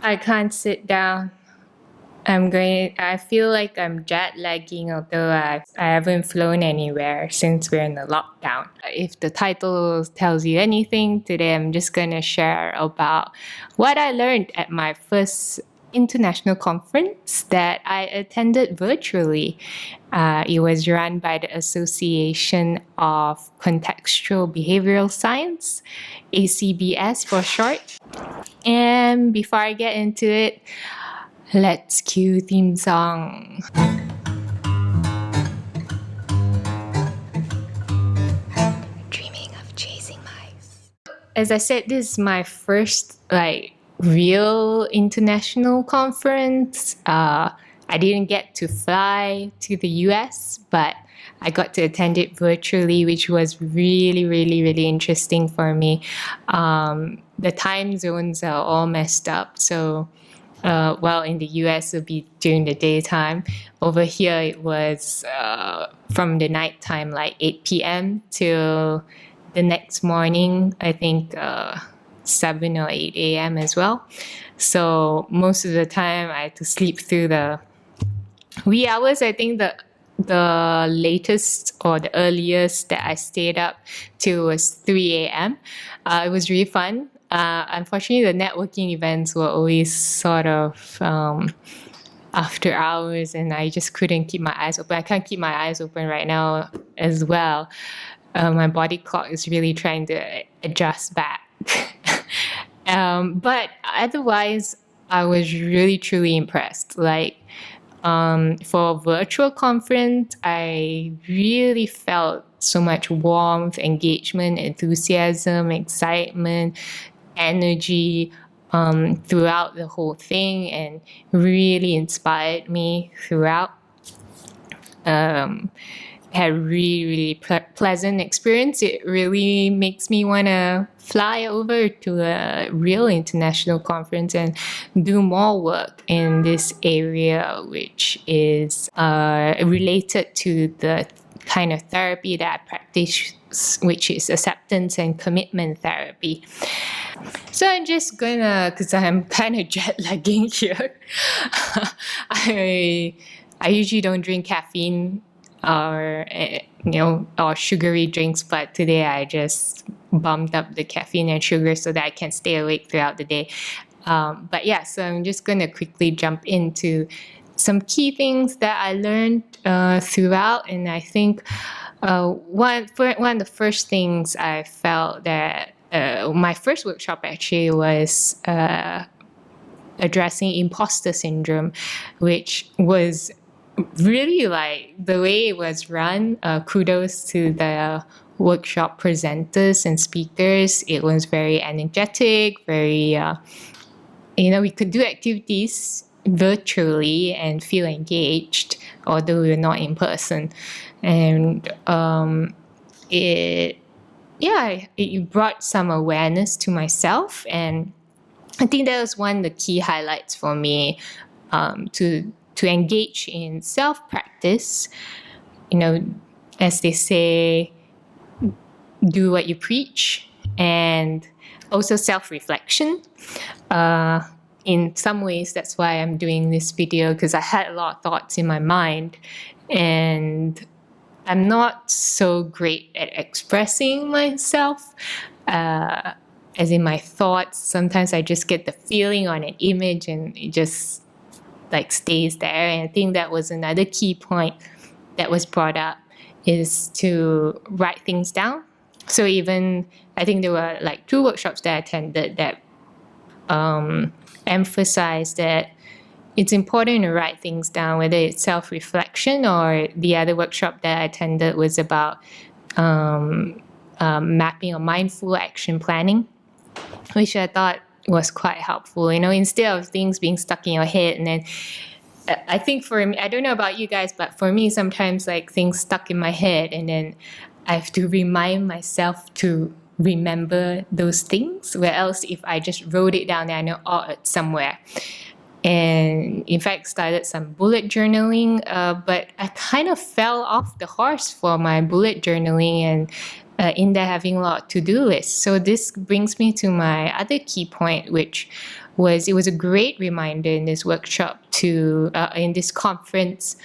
I can't sit down. I feel like I'm jet lagging, although I haven't flown anywhere since we're in the lockdown. If the title tells you anything, today I'm just gonna share about what I learned at my first international conference that I attended virtually. It was run by the Association of Contextual Behavioral Science, ACBS for short. And before I get into it, let's cue theme song. Dreaming of chasing mice. As I said, this is my first real international conference. I didn't get to fly to the US, but I got to attend it virtually, which was really, really, really interesting for me. The time zones are all messed up, so well, in the US, it'll be during the daytime. Over here, it was from the nighttime, like 8 p.m. till the next morning, I think 7 or 8 a.m. as well. So most of the time, I had to sleep through the wee hours. I think the latest or the earliest that I stayed up till was 3 a.m. It was really fun. Unfortunately, the networking events were always sort of after hours, and I just couldn't keep my eyes open. I can't keep my eyes open right now as well. My body clock is really trying to adjust back. But otherwise, I was really, truly impressed. For a virtual conference, I really felt so much warmth, engagement, enthusiasm, excitement, energy throughout the whole thing, and really inspired me throughout. Had a really pleasant experience. It really makes me want to fly over to a real international conference and do more work in this area, which is related to the kind of therapy that I practice, which is acceptance and commitment therapy. So I'm just gonna, because I'm kind of jet lagging here, I usually don't drink caffeine or sugary drinks, but today I just bumped up the caffeine and sugar so that I can stay awake throughout the day. But yeah, so I'm just gonna quickly jump into some key things that I learned throughout, and I think one of the first things I felt that my first workshop actually was addressing imposter syndrome, which was really like the way it was run. Kudos to the workshop presenters and speakers. It was very energetic, very, we could do activities virtually and feel engaged, although we were not in person. And it brought some awareness to myself, and I think that was one of the key highlights for me, to engage in self-practice. As they say, do what you preach, and also self-reflection. In some ways, that's why I'm doing this video, because I had a lot of thoughts in my mind, and I'm not so great at expressing myself. As in my thoughts, sometimes I just get the feeling on an image and it just stays there. And I think that was another key point that was brought up, is to write things down. So even, I think there were 2 workshops that I attended that emphasized that it's important to write things down, whether it's self-reflection, or the other workshop that I attended was about mapping or mindful action planning, which I thought was quite helpful. Instead of things being stuck in your head, and then I think for me, I don't know about you guys, but for me, sometimes things stuck in my head, and then I have to remind myself to remember those things. Where else, if I just wrote it down, then I know, it's somewhere. And in fact, started some bullet journaling, but I kind of fell off the horse for my bullet journaling, and in there having a lot to-do lists. So this brings me to my other key point, which was, it was a great reminder in this workshop to, in this conference,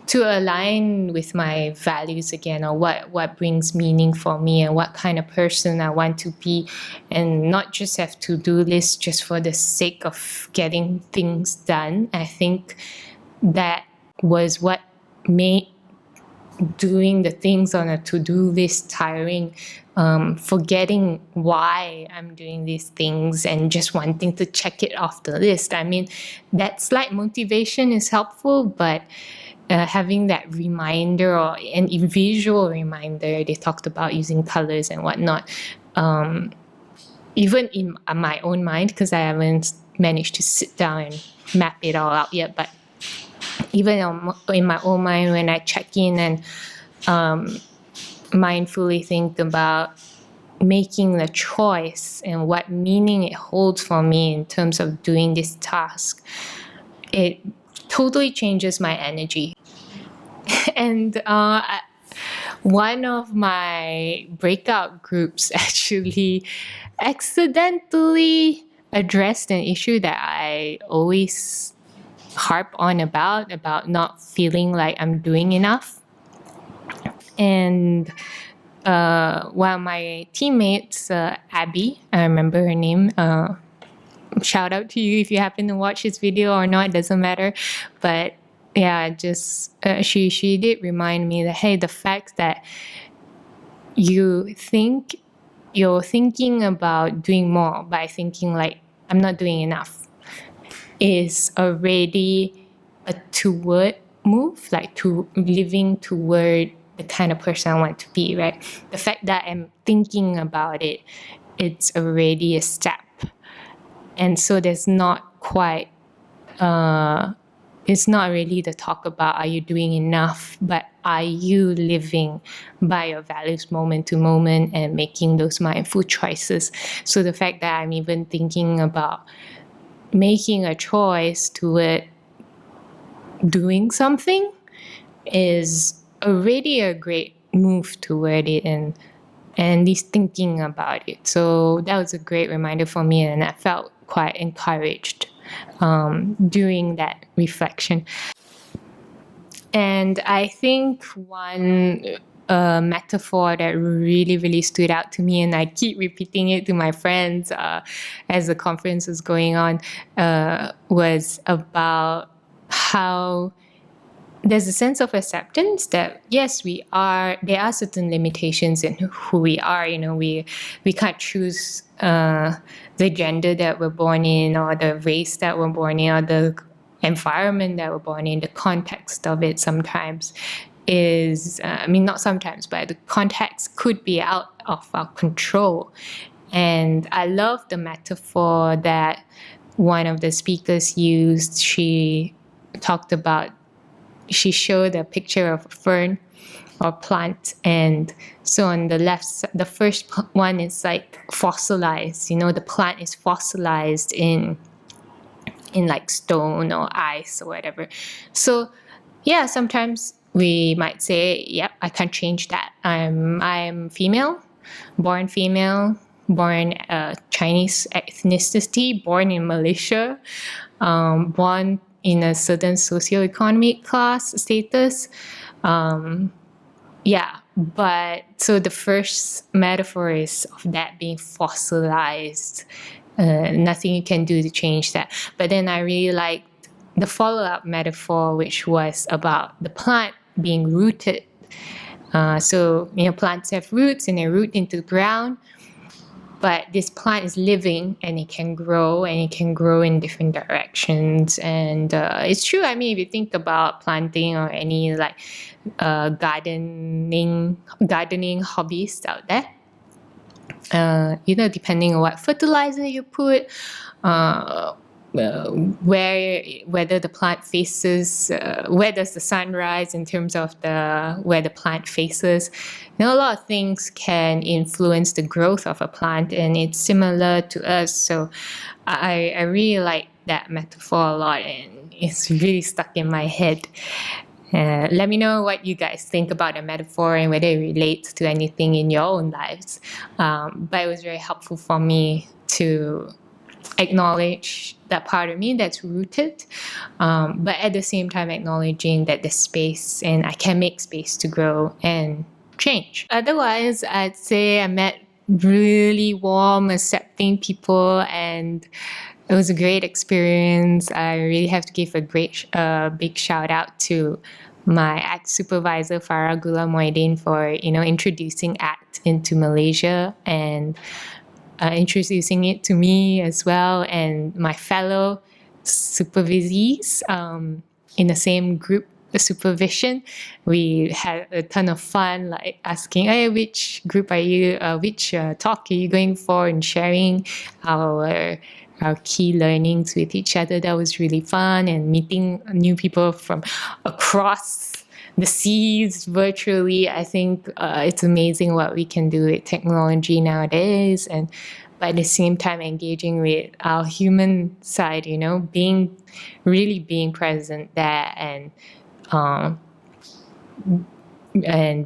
to align with my values again, or what brings meaning for me and what kind of person I want to be, and not just have to-do lists just for the sake of getting things done. I think that was what made doing the things on a to-do list tiring, forgetting why I'm doing these things and just wanting to check it off the list. I mean, that slight motivation is helpful, but having that reminder, or an visual reminder, they talked about using colors and whatnot, even in my own mind, because I haven't managed to sit down and map it all out yet, but even in my own mind, when I check in and mindfully think about making the choice and what meaning it holds for me in terms of doing this task, it totally changes my energy. And one of my breakout groups actually accidentally addressed an issue that I always harp on about not feeling like I'm doing enough. And one of my teammates, Abby, I remember her name, shout out to you if you happen to watch this video or not, it doesn't matter. But yeah, just she did remind me that, hey, the fact that you're thinking about doing more by thinking like, I'm not doing enough, is already a toward move, like to living toward the kind of person I want to be, right? The fact that I'm thinking about it, it's already a step. And so there's not quite, it's not really the talk about are you doing enough, but are you living by your values moment to moment and making those mindful choices? So the fact that I'm even thinking about making a choice toward doing something is already a great move toward it, and at least thinking about it. So that was a great reminder for me, and I felt quite encouraged during that reflection. And I think one metaphor that really stood out to me, and I keep repeating it to my friends as the conference was going on, was about how there's a sense of acceptance that, yes, there are certain limitations in who we are. You know, we can't choose the gender that we're born in, or the race that we're born in, or the environment that we're born in. The context of it sometimes is, not sometimes, but the context could be out of our control. And I love the metaphor that one of the speakers used. She showed a picture of a fern or plant, and so on the left, the first one is like fossilized. You know, the plant is fossilized in like stone or ice or whatever. So yeah, sometimes we might say, yep, I can't change that. I'm female, born Chinese ethnicity, born in Malaysia, born in a certain socioeconomic class status. But so the first metaphor is of that being fossilized. Nothing you can do to change that. But then I really liked the follow-up metaphor, which was about the plant being rooted. So, plants have roots and they root into the ground. But this plant is living, and it can grow in different directions. And it's true. I mean, if you think about planting or any like gardening hobbies out there, depending on what fertilizer you put, whether the plant faces, where does the sun rise in terms of where the plant faces. A lot of things can influence the growth of a plant, and it's similar to us. So I really like that metaphor a lot, and it's really stuck in my head. Let me know what you guys think about the metaphor and whether it relates to anything in your own lives. But it was very helpful for me to acknowledge that part of me that's rooted, but at the same time acknowledging that there's space and I can make space to grow and change. Otherwise, I'd say I met really warm, accepting people, and it was a great experience. I really have to give a big shout out to my ACT supervisor Farah Gula Moidin for introducing ACT into Malaysia and introducing it to me as well, and my fellow supervisees in the same group supervision. We had a ton of fun, like asking, hey, which group are you, which talk are you going for, and sharing our key learnings with each other. That was really fun, and meeting new people from across the seas virtually. I think it's amazing what we can do with technology nowadays, and but at the same time engaging with our human side, being present there, and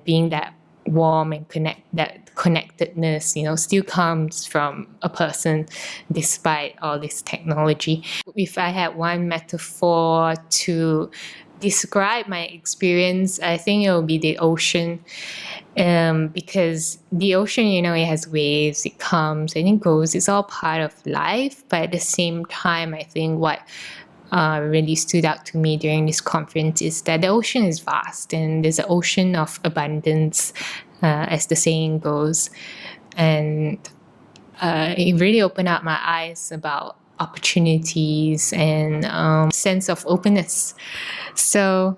being that warm and that connectedness, still comes from a person despite all this technology. If I had one metaphor to describe my experience, I think it will be the ocean. Because the ocean, it has waves, it comes and it goes. It's all part of life. But at the same time, I think what really stood out to me during this conference is that the ocean is vast, and there's an ocean of abundance, as the saying goes. And it really opened up my eyes about opportunities and sense of openness. So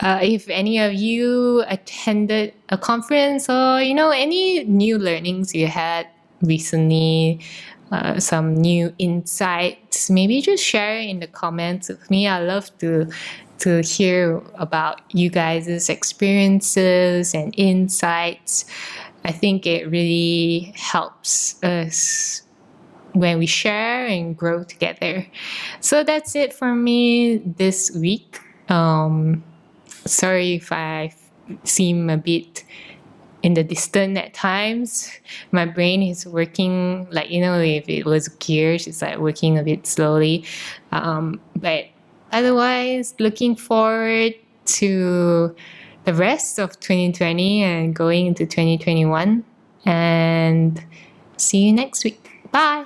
if any of you attended a conference, or any new learnings you had recently, some new insights, maybe just share it in the comments with me. I love to hear about you guys' experiences and insights. I think it really helps us when we share and grow together. So that's it for me this week. Sorry if I seem a bit in the distant at times. My brain is working like, if it was gears, it's like working a bit slowly. But otherwise, looking forward to the rest of 2020 and going into 2021. And see you next week. Bye.